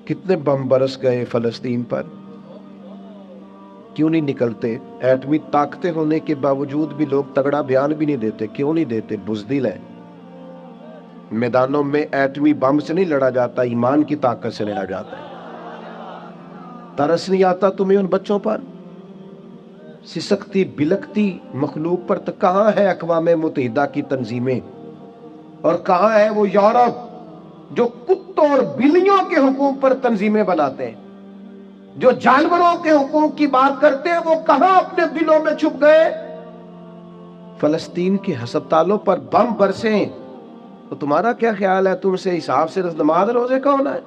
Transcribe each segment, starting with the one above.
کتنے بم برس گئے فلسطین پر، کیوں نہیں نکلتے؟ ایٹمی طاقتیں ہونے کے باوجود بھی لوگ تگڑا بیان بھی نہیں دیتے. کیوں نہیں دیتے؟ بزدل ہیں. میدانوں میں ایٹمی بم سے نہیں لڑا جاتا، ایمان کی طاقت سے لڑا جاتا ہے. ترس نہیں آتا تمہیں ان بچوں پر؟ سسکتی بلکتی مخلوق پر. تو کہاں ہے اقوام متحدہ کی تنظیمیں، اور کہاں ہے وہ یورپ جو کتوں اور بلیوں کے حقوق پر تنظیمیں بناتے ہیں، جو جانوروں کے حقوق کی بات کرتے ہیں؟ وہ کہاں اپنے دلوں میں چھپ گئے؟ فلسطین کے ہسپتالوں پر بم برسیں تو تمہارا کیا خیال ہے؟ تم سے حساب سے نماز روزے کا ہونا ہے؟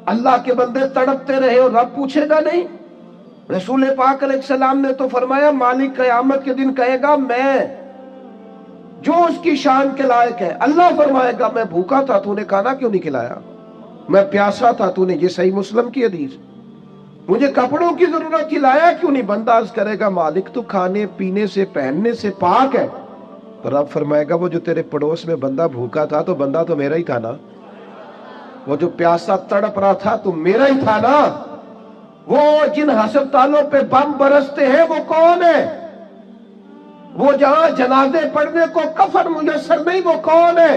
اللہ کے بندے تڑپتے رہے اور رب پوچھے گا نہیں؟ رسول پاک علیہ السلام نے تو فرمایا مالک قیامت کے دن کہے گا میں جو اس کی شان کے لائق ہے. اللہ فرمائے گا میں بھوکا تھا تو نے کھانا کیوں نہیں کھلایا، میں پیاسا تھا تو نے، یہ صحیح مسلم کی حدیث، مجھے کپڑوں کی ضرورت تھی لایا کیوں نہیں؟ بندہ عرض کرے گا مالک تو کھانے پینے سے پہننے سے پاک ہے. تو رب فرمائے گا وہ جو تیرے پڑوس میں بندہ بھوکا تھا تو بندہ تو میرا ہی تھا نا، وہ جو پیاسا تڑپ رہا تھا تو میرا ہی تھا نا. وہ جن ہسپتالوں پہ بم برستے ہیں وہ کون ہے؟ وہ جہاں جنازے پڑھنے کو کفن میسر نہیں، وہ کون ہے؟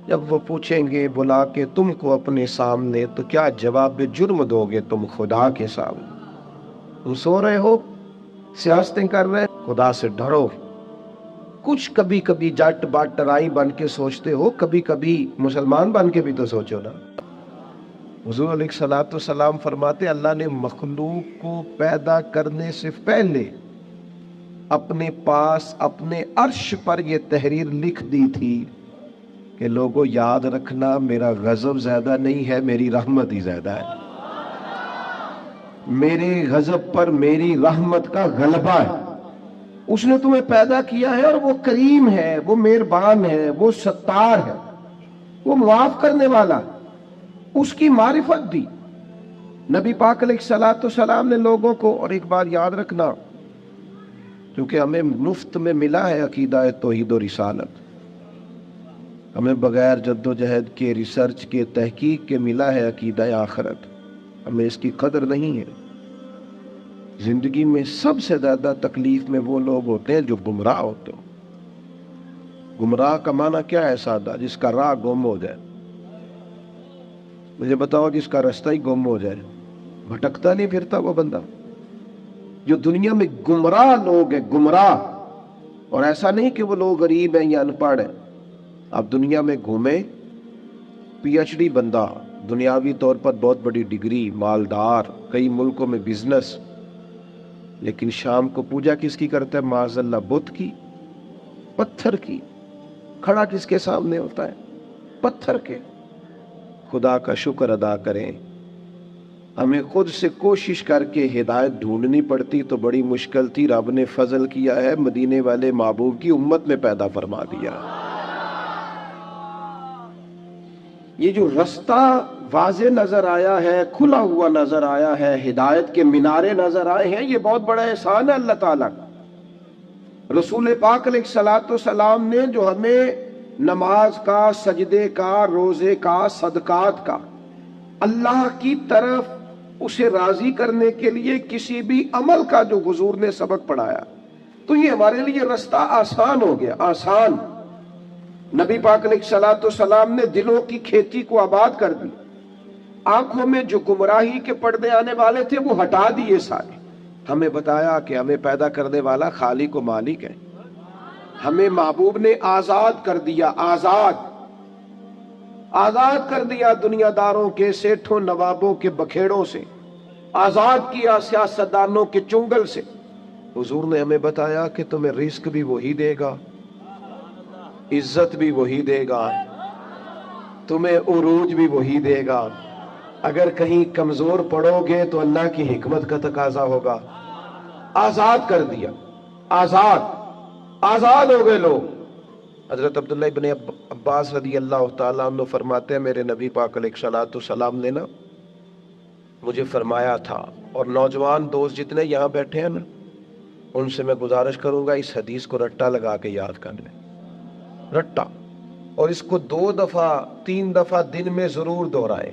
جب وہ پوچھیں گے بلا کے تم کو اپنے سامنے تو کیا جواب جرم دو گے تم خدا کے سامنے؟ تم سو رہے ہو، سیاستیں کر رہے، خدا سے ڈرو. کچھ کبھی کبھی جٹ باٹرائی بن کے سوچتے ہو، کبھی کبھی مسلمان بن کے بھی تو سوچو نا. حضور علیہ الصلوۃ والسلام فرماتے اللہ نے مخلوق کو پیدا کرنے سے پہلے اپنے پاس اپنے عرش پر یہ تحریر لکھ دی تھی کہ لوگوں یاد رکھنا میرا غضب زیادہ نہیں ہے، میری رحمت ہی زیادہ ہے. میرے غضب پر میری رحمت کا غلبہ ہے. اس نے تمہیں پیدا کیا ہے اور وہ کریم ہے، وہ مہربان ہے، وہ ستار ہے، وہ معاف کرنے والا. اس کی معرفت دی نبی پاک علیہ الصلوۃ والسلام نے لوگوں کو. اور ایک بار یاد رکھنا، کیونکہ ہمیں مفت میں ملا ہے عقیدہ توحید و رسالت، ہمیں بغیر جد و جہد کے، ریسرچ کے، تحقیق کے ملا ہے عقیدہ آخرت. ہمیں اس کی قدر نہیں ہے. زندگی میں سب سے زیادہ تکلیف میں وہ لوگ ہوتے ہیں جو گمراہ ہوتے ہیں. گمراہ کا معنی کیا ہے؟ سادہ، جس کا راہ گم ہو جائے. مجھے بتاؤ جس کا رستہ ہی گم ہو جائے، بھٹکتا نہیں پھرتا وہ بندہ. جو دنیا میں گمراہ لوگ ہیں، گمراہ، اور ایسا نہیں کہ وہ لوگ غریب ہیں یا ان پڑھ ہیں. اب دنیا میں گھومے، پی ایچ ڈی بندہ، دنیاوی طور پر بہت بڑی ڈگری، مالدار، کئی ملکوں میں بزنس، لیکن شام کو پوجا کس کی کرتا ہے؟ معاذ اللہ بت کی، پتھر کی. کھڑا کس کے سامنے ہوتا ہے؟ پتھر کے. خدا کا شکر ادا کریں. ہمیں خود سے کوشش کر کے ہدایت ڈھونڈنی پڑتی تو بڑی مشکل تھی. رب نے فضل کیا ہے، مدینے والے محبوب کی امت میں پیدا فرما دیا. یہ جو رستہ واضح نظر آیا ہے، کھلا ہوا نظر آیا ہے، ہدایت کے مینارے نظر آئے ہیں، یہ بہت بڑا احسان ہے اللہ تعالیٰ کا. رسول پاک علیہ الصلوۃ والسلام نے جو ہمیں نماز کا، سجدے کا، روزے کا، صدقات کا، اللہ کی طرف اسے راضی کرنے کے لیے کسی بھی عمل کا جو حضور نے سبق پڑھایا، تو یہ ہمارے لیے رستہ آسان ہو گیا. آسان. نبی پاک علیہ الصلوۃ والسلام نے دلوں کی کھیتی کو آباد کر دی. آنکھوں میں جو گمراہی کے پردے آنے والے تھے وہ ہٹا دیے سارے. ہمیں بتایا کہ ہمیں پیدا کرنے والا خالق و مالک ہے. ہمیں محبوب نے آزاد کر دیا. آزاد کر دیا دنیا داروں کے، سیٹھوں نوابوں کے بکھیڑوں سے، آزاد کیا سیاستدانوں کے چنگل سے. حضور نے ہمیں بتایا کہ تمہیں رزق بھی وہی دے گا، عزت بھی وہی دے گا، تمہیں عروج بھی وہی دے گا. اگر کہیں کمزور پڑو گے تو اللہ کی حکمت کا تقاضا ہوگا. آزاد کر دیا. آزاد ہو گئے لوگ. حضرت عبداللہ ابن عباس رضی اللہ تعالیٰ عنہ فرماتے ہیں میرے نبی پاک علیہ الصلوۃ والسلام نے نا مجھے فرمایا تھا، اور نوجوان دوست جتنے یہاں بیٹھے ہیں نا ان سے میں گزارش کروں گا اس حدیث کو رٹا لگا کے یاد کر لیں. رٹا اور اس کو 2 دفعہ 3 دفعہ دن میں ضرور دہرائیں،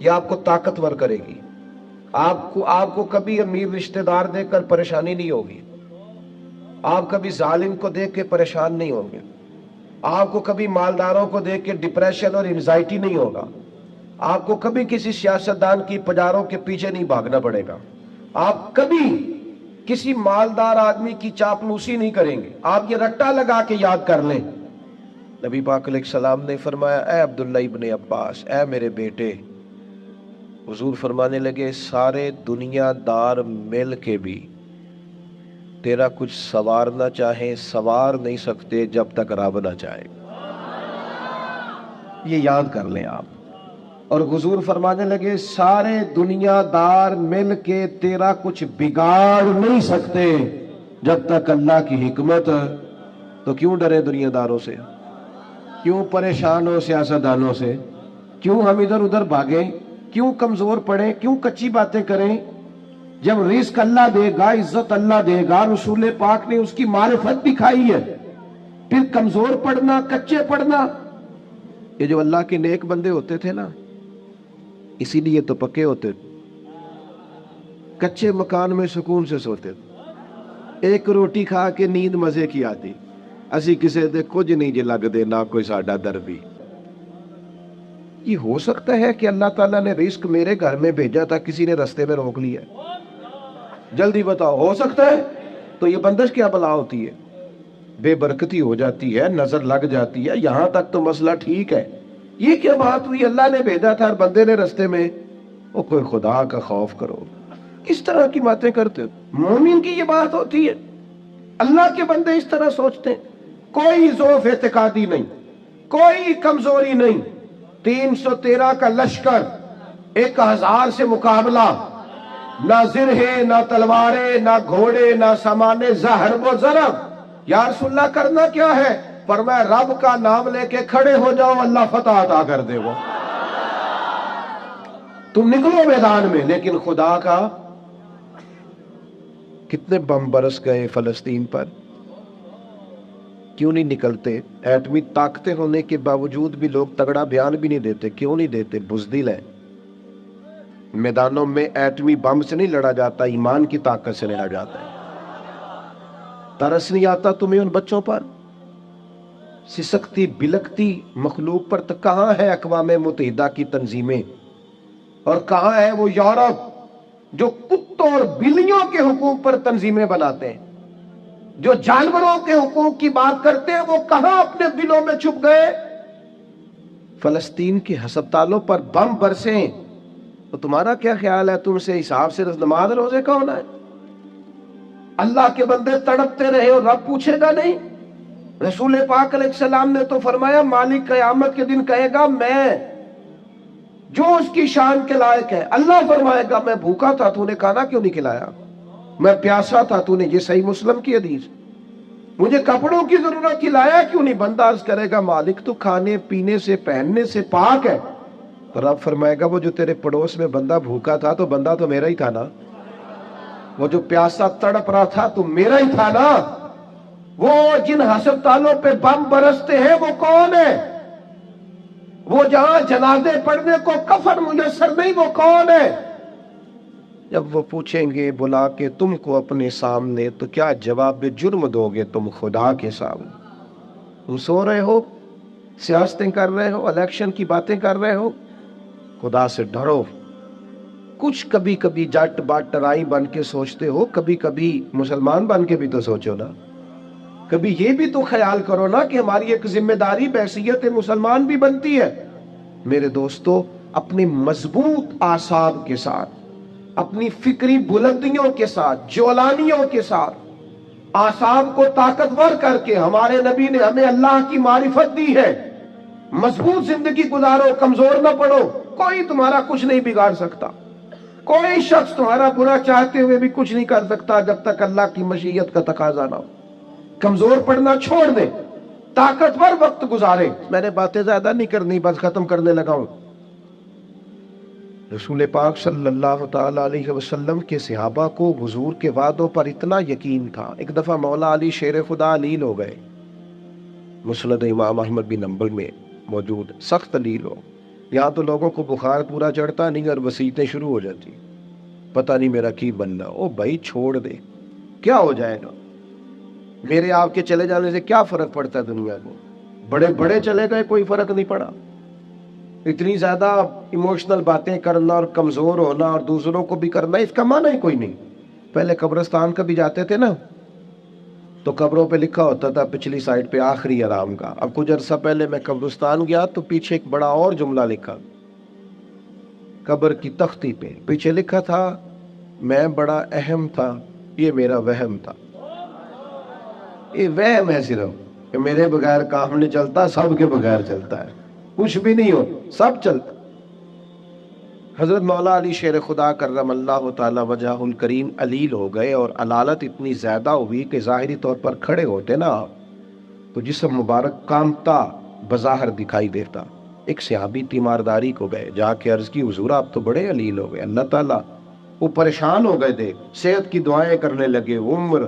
یہ آپ کو طاقتور کرے گی۔ آپ کو کبھی امیر رشتہ دار دیکھ کر پریشانی نہیں ہوگی، آپ کبھی ظالم کو دیکھ کے پریشان نہیں ہوں گے، آپ کو کبھی مالداروں کو دیکھ کے ڈپریشن اور انزائٹی نہیں ہوگا، آپ کو کبھی کسی سیاستدان کی پجاروں کے پیچھے نہیں بھاگنا پڑے گا، آپ کبھی کسی مالدار آدمی کی چاپلوسی نہیں کریں گے۔ آپ یہ رٹا لگا کے یاد کر لیں، نبی پاک علیہ السلام نے فرمایا، اے عبداللہ ابن عباس، اے میرے بیٹے، حضور فرمانے لگے سارے دنیا دار مل کے بھی تیرا کچھ سوارنا چاہیں سوار نہیں سکتے جب تک رب نہ چاہے۔ یہ یاد کر لیں آپ۔ اور حضور فرمانے لگے سارے دنیا دار مل کے تیرا کچھ بگاڑ نہیں سکتے جب تک اللہ کی حکمت۔ تو کیوں ڈرے دنیا داروں سے؟ کیوں پریشان ہو سیاستدانوں سے؟ کیوں ہم ادھر ادھر بھاگیں؟ کیوں کمزور پڑیں؟ کیوں کچی باتیں کریں؟ جب رزق اللہ دے گا، عزت اللہ دے گا، رسول پاک نے اس کی معرفت دکھائی ہے، پھر کمزور پڑنا، کچے پڑنا۔ یہ جو اللہ کے نیک بندے ہوتے تھے نا، اسی لیے تو پکے ہوتے، کچے مکان میں سکون سے سوتے، ایک روٹی کھا کے نیند مزے کی آتی، اسی کسے دے کچھ نہیں جے لگ دے نہ کوئی ساڈا در بھی۔ یہ ہو سکتا ہے کہ اللہ تعالیٰ نے رزق میرے گھر میں بھیجا تھا، کسی نے رستے میں روک لیا؟ جلدی بتاؤ، ہو سکتا ہے؟ تو یہ بندش کیا بلا ہوتی ہے؟ بے برکتی ہو جاتی ہے، نظر لگ جاتی ہے، یہاں تک تو مسئلہ ٹھیک ہے، یہ کیا بات ہوئی؟ اللہ نے بھیجا تھا اور بندے نے رستے میں۔ وہ کوئی خدا کا خوف کرو، اس طرح کی باتیں کرتے ہو؟ مومن کی یہ بات ہوتی ہے؟ اللہ کے بندے اس طرح سوچتے ہیں؟ کوئی ضعف اعتقادی نہیں، کوئی کمزوری نہیں۔ 313 کا لشکر، 1000 سے مقابلہ، نہ زرہیں، نہ تلواریں، نہ گھوڑے، نہ سامان زہر و ضرب۔ یا رسول اللہ کرنا کیا ہے؟ فرمایا رب کا نام لے کے کھڑے ہو جاؤ، اللہ فتح عطا کر دے گا۔ تم نکلو میدان میں، لیکن خدا کا۔ کتنے بم برس گئے فلسطین پر، کیوں نہیں نکلتے؟ ایٹمی طاقتیں ہونے کے باوجود بھی لوگ تگڑا بیان بھی نہیں دیتے، کیوں نہیں دیتے؟ بزدل ہیں۔ میدانوں میں ایٹمی بم سے نہیں لڑا جاتا، ایمان کی طاقت سے لڑا جاتا ہے۔ ترس نہیں آتا تمہیں ان بچوں پر؟ سسکتی بلکتی مخلوق پر؟ تو کہاں ہے اقوام متحدہ کی تنظیمیں، اور کہاں ہے وہ یورپ جو کتوں اور بلیوں کے حقوق پر تنظیمیں بناتے ہیں، جو جانوروں کے حقوق کی بات کرتے ہیں؟ وہ کہاں اپنے دلوں میں چھپ گئے؟ فلسطین کے ہسپتالوں پر بم برسیں تو تمہارا کیا خیال ہے؟ تم سے حساب سے نماز روزے کا ہونا ہے؟ اللہ کے بندے تڑپتے رہے اور رب پوچھے گا نہیں؟ رسول پاک علیہ السلام نے تو فرمایا مالک قیامت کے دن کہے گا میں جو اس کی شان کے لائق ہے۔ اللہ فرمائے گا میں بھوکا تھا، تو نے کھانا کیوں نہیں کھلایا؟ میں پیاسا تھا، تو نے، یہ صحیح مسلم کی حدیث، مجھے کپڑوں کی ضرورت تھی، لایا کیوں نہیں؟ بندہ عرض کرے گا مالک تو کھانے پینے سے پہننے سے پاک ہے۔ تو رب فرمائے گا وہ جو تیرے پڑوس میں بندہ بھوکا تھا تو بندہ تو میرا ہی تھا نا، وہ جو پیاسا تڑپ رہا تھا تو میرا ہی تھا نا۔ وہ جن ہسپتالوں پہ بم برستے ہیں وہ کون ہے؟ وہ جہاں جنازے پڑھنے کو کفن میسر نہیں، وہ کون ہے؟ جب وہ پوچھیں گے بلا کے تم کو اپنے سامنے، تو کیا جواب جرم دو گے تم خدا کے سامنے؟ تم سو رہے ہو، سیاستیں کر رہے ہو، الیکشن کی باتیں کر رہے ہو؟ خدا سے ڈرو۔ کچھ کبھی کبھی جٹ بٹ رائی بن کے سوچتے ہو، کبھی کبھی مسلمان بن کے بھی تو سوچو نا، کبھی یہ بھی تو خیال کرو نا کہ ہماری ایک ذمہ داری بحیثیت مسلمان بھی بنتی ہے۔ میرے دوستو، اپنی مضبوط اعصاب کے ساتھ، اپنی فکری بلندیوں کے ساتھ، جولانیوں کے ساتھ، اعصاب کو طاقتور کر کے ہمارے نبی نے ہمیں اللہ کی معرفت دی ہے۔ مضبوط زندگی گزارو، کمزور نہ پڑو، کوئی تمہارا کچھ نہیں بگاڑ سکتا، کوئی شخص تمہارا برا چاہتے ہوئے بھی کچھ نہیں کر سکتا جب تک اللہ کی مشیت کا تقاضا نہ ہو۔ کمزور پڑنا چھوڑ دیں، طاقتور وقت گزاریں۔ میں نے باتیں زیادہ نہیں کرنی، بس ختم کرنے لگا ہوں۔ رسول پاک صلی اللہ تعالی علیہ وسلم کے صحابہ کو حضور کے وعدوں پر اتنا یقین تھا، ایک دفعہ مولا علی شیر خدا علیل ہو گئے، مسند امام احمد بن حنبل میں موجود، سخت دلیل ہو۔ یہاں تو لوگوں کو بخار پورا چڑھتا نہیں اور وسیعتیں شروع ہو جاتی، پتہ نہیں میرا کی بننا۔ او بھائی چھوڑ دے، کیا ہو جائے گا؟ میرے آپ کے چلے جانے سے کیا فرق پڑتا ہے دنیا کو؟ بڑے بڑے چلے گئے، کوئی فرق نہیں پڑا۔ اتنی زیادہ ایموشنل باتیں کرنا اور کمزور ہونا اور دوسروں کو بھی کرنا، اس کا معنی ہی کوئی نہیں۔ پہلے قبرستان کبھی جاتے تھے نا تو قبروں پہ لکھا ہوتا تھا پچھلی سائڈ پہ آخری آرام کا۔ اب کچھ عرصہ پہلے میں قبرستان گیا تو پیچھے ایک بڑا اور جملہ لکھا، قبر کی تختی پہ پیچھے لکھا تھا، میں بڑا اہم تھا، یہ میرا وہم تھا۔ یہ وہم ہے صرف کہ میرے بغیر کام نہیں چلتا، سب کے بغیر چلتا ہے، کچھ بھی نہیں ہو، سب چلتا۔ حضرت مولا علی شیر خدا کرم اللہ تعالی وجہ الکریم علیل ہو گئے، اور علالت اتنی زیادہ ہوئی کہ ظاہری طور پر کھڑے ہوتے نا تو جسم مبارک کامتا بظاہر دکھائی دیتا۔ ایک صحابی تیمارداری کو گئے، جا کے عرض کی حضور آپ تو بڑے علیل ہو گئے، اللہ تعالیٰ وہ پریشان ہو گئے تھے، صحت کی دعائیں کرنے لگے، عمر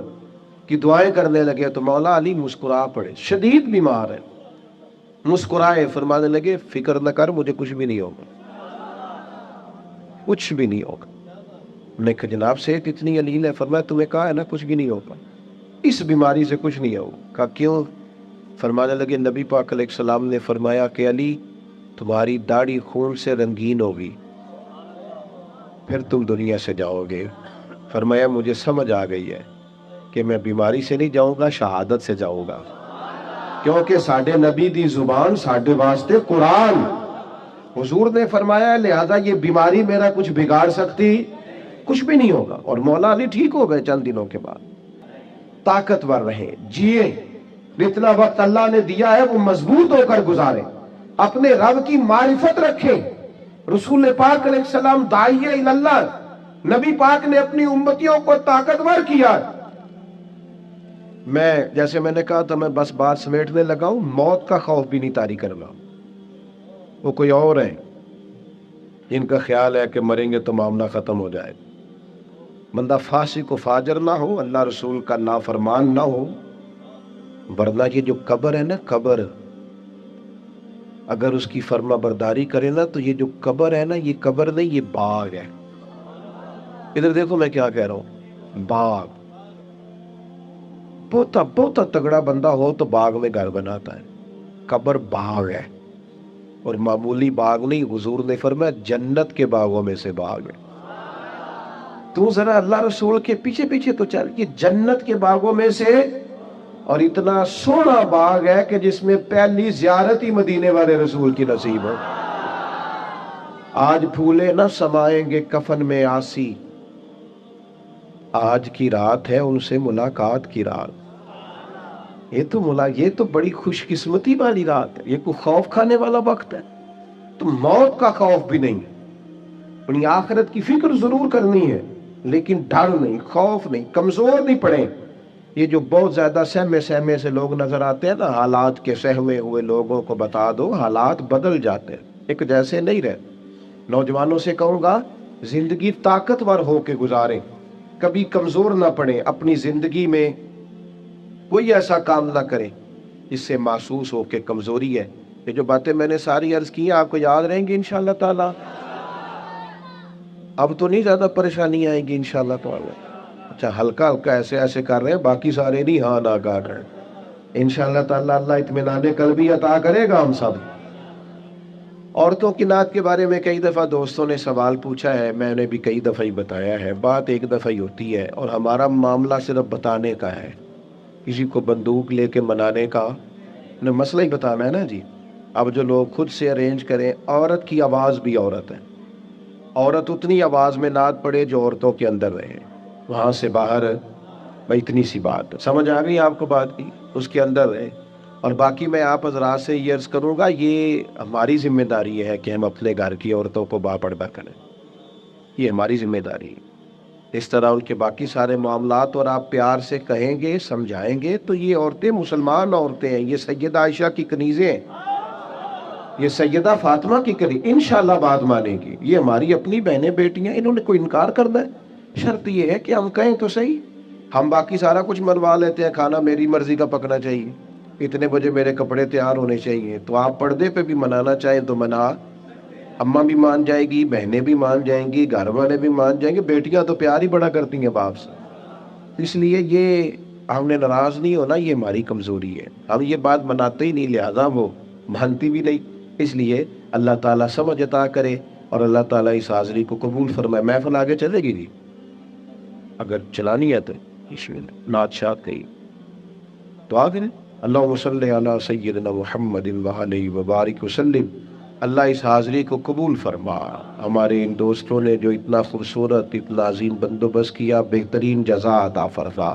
کی دعائیں کرنے لگے، تو مولا علی مسکرا پڑے، شدید بیمار ہے، مسکرائے، فرمانے لگے فکر نہ کر، مجھے کچھ بھی نہیں ہوگا، کچھ بھی نہیں ہوگا۔ میں نے کہا جناب صحت اتنی علیل ہے، فرمایا تمہیں کہا ہے نا کچھ بھی نہیں ہوگا، اس بیماری سے کچھ نہیں ہوگا۔ کہا کیوں؟ فرمانے لگے نبی پاک علیہ السلام نے فرمایا کہ علی تمہاری داڑھی خون سے رنگین ہوگی، پھر تم دنیا سے جاؤ گے۔ فرمایا مجھے سمجھ آ گئی ہے کہ میں بیماری سے نہیں جاؤں گا، شہادت سے جاؤں گا، کیونکہ ساڈے نبی دی زبان ساڈے واسطے قرآن۔ حضور نے فرمایا لہذا یہ بیماری میرا کچھ بگاڑ سکتی کچھ بھی نہیں ہوگا۔ اور مولا علی ٹھیک ہو گئے چند دنوں کے بعد۔ طاقتور رہیں، جیے، جتنا وقت اللہ نے دیا ہے وہ مضبوط ہو کر گزاریں، اپنے رب کی معرفت رکھیں۔ رسول پاک علیہ السلام داعیہ اللہ، نبی پاک نے اپنی امتیوں کو طاقتور کیا۔ میں جیسے میں نے کہا تھا میں بس بات سمیٹنے لگا ہوں، موت کا خوف بھی نہیں طاری کرنا۔ وہ کوئی اور ہیں جن کا خیال ہے کہ مریں گے تو معاملہ ختم ہو جائے۔ بندہ فاسق و فاجر نہ ہو، اللہ رسول کا نافرمان نہ ہو، ورنہ یہ جو قبر ہے نا، قبر اگر اس کی فرما برداری کرے نا تو یہ جو قبر ہے نا، یہ قبر نہیں، یہ باغ ہے۔ ادھر دیکھو میں کیا کہہ رہا ہوں، باغ۔ بہت تگڑا بندہ ہو تو باغ میں گھر بناتا ہے، قبر باغ ہے، اور معمولی باغ نہیں، حضور نے فرمایا جنت کے باغوں میں سے باغ ہے۔ تو ذرا اللہ رسول کے پیچھے پیچھے تو چل، یہ جنت کے باغوں میں سے، اور اتنا سونا باغ ہے کہ جس میں پہلی زیارت ہی مدینے والے رسول کی نصیب ہو۔ آج پھولے نہ سمائیں گے کفن میں آسی، آج کی رات ہے ان سے ملاقات کی رات۔ یہ تو بڑی خوش قسمتی والی رات ہے، یہ کوئی خوف کھانے والا وقت ہے۔ تو موت کا خوف بھی نہیں، اپنی آخرت کی فکر ضرور کرنی ہے، لیکن ڈر نہیں، خوف نہیں، کمزور نہیں پڑے۔ یہ جو بہت زیادہ سہمے سے لوگ نظر آتے ہیں نا، حالات کے سہمے ہوئے لوگوں کو بتا دو حالات بدل جاتے ہیں، ایک جیسے نہیں رہتے۔ نوجوانوں سے کہوں گا زندگی طاقتور ہو کے گزاریں، کبھی کمزور نہ پڑے، اپنی زندگی میں کوئی ایسا کام نہ کریں جس سے محسوس ہو کہ کمزوری ہے۔ یہ جو باتیں میں نے ساری عرض کی ہیں آپ کو یاد رہیں گی انشاءاللہ تعالی؟ اب تو نہیں زیادہ پریشانی آئیں گی انشاءاللہ تعالی؟ اچھا ہلکا ہلکا ایسے کر رہے ہیں، باقی سارے نہیں ہاں نہ کہا کریں انشاءاللہ تعالی۔ اللہ اطمینان قلبی عطا کرے گا ہم سب۔ عورتوں کی نعت کے بارے میں کئی دفعہ دوستوں نے سوال پوچھا ہے، میں نے بھی کئی دفعہ ہی بتایا ہے، بات ایک دفعہ ہی ہوتی ہے، اور ہمارا معاملہ صرف بتانے کا ہے، کسی کو بندوق لے کے منانے کا انہیں مسئلہ ہی بتانا ہے نا جی۔ اب جو لوگ خود سے ارینج کریں، عورت کی آواز بھی عورت ہے، عورت اتنی آواز میں نعت پڑے جو عورتوں کے اندر رہے، وہاں سے باہر بھائی اتنی سی بات سمجھ آ گئی آپ کو بات کی، اس کے اندر رہے۔ اور باقی میں آپ حضرات سے یہ عرض کروں گا، یہ ہماری ذمہ داری ہے کہ ہم اپنے گھر کی عورتوں کو باپردہ کریں، یہ ہماری ذمہ داری ہے۔ اس طرح ان کے باقی سارے معاملات اور آپ پیار سے کہیں گے، سمجھائیں گے تو یہ عورتیں مسلمان عورتیں ہیں، یہ سیدہ عائشہ کی کنیزیں ہیں، یہ سیدہ فاطمہ کی کنیز انشاءاللہ بات مانیں گی، یہ ہماری اپنی بہنیں بیٹیاں، انہوں نے کوئی انکار کرنا ہے؟ شرط یہ ہے کہ ہم کہیں تو صحیح، ہم باقی سارا کچھ منوا لیتے ہیں، کھانا میری مرضی کا پکنا چاہیے، اتنے بجے میرے کپڑے تیار ہونے چاہیے، تو آپ پردے پہ بھی منانا چاہیں تو منا، اماں بھی مان جائے گی، بہنیں بھی مان جائیں گی، گھر والے بھی مان جائیں گے، بیٹیاں تو پیار ہی بڑا کرتی ہیں باپ سے۔ اس لیے یہ ہم نے ناراض نہیں ہونا، یہ ہماری کمزوری ہے، ہم یہ بات مناتے ہی نہیں، لہذا وہ مانتی بھی نہیں۔ اس لیے اللہ تعالیٰ سمجھ عطا کرے اور اللہ تعالیٰ اس حاضری کو قبول فرمائے۔ محفل آگے چلے گی جی، اگر چلانی ہے تو نعت شاد کہی تو آگے اللہم صلی علی سیدنا محمد وعلیہ وبارک وسلم۔ اللہ اس حاضری کو قبول فرما، ہمارے ان دوستوں نے جو اتنا خوبصورت اتنا عظیم بندوبست کیا، بہترین جزا عطا فرما،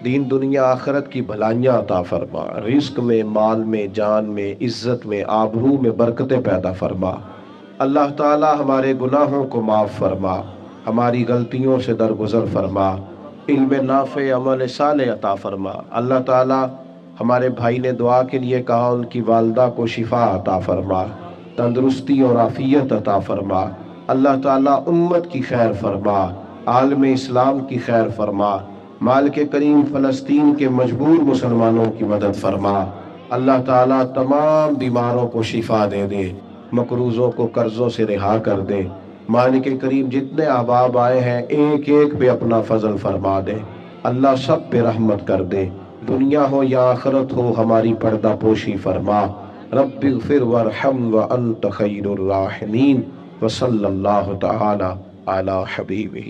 دین دنیا آخرت کی بھلائیاں عطا فرما، رزق میں، مال میں، جان میں، عزت میں، آبرو میں برکتیں پیدا فرما۔ اللہ تعالی ہمارے گناہوں کو معاف فرما، ہماری غلطیوں سے درگزر فرما، علم نافع عمل صالح عطا فرما۔ اللہ تعالی ہمارے بھائی نے دعا کے لیے کہا، ان کی والدہ کو شفا عطا فرما، تندرستی اور عافیت عطا فرما۔ اللہ تعالی امت کی خیر فرما، عالم اسلام کی خیر فرما، مالک کریم فلسطین کے مجبور مسلمانوں کی مدد فرما۔ اللہ تعالیٰ تمام بیماروں کو شفا دے دے، مقروضوں کو قرضوں سے رہا کر دے۔ مالک کریم جتنے احباب آئے ہیں ایک ایک پہ اپنا فضل فرما دے، اللہ سب پہ رحمت کر دے، دنیا ہو یا آخرت ہو ہماری پردہ پوشی فرما۔ رب اغفر وارحم وانت خیر الراحمین، وصلی اللہ تعالی علی حبیبہ۔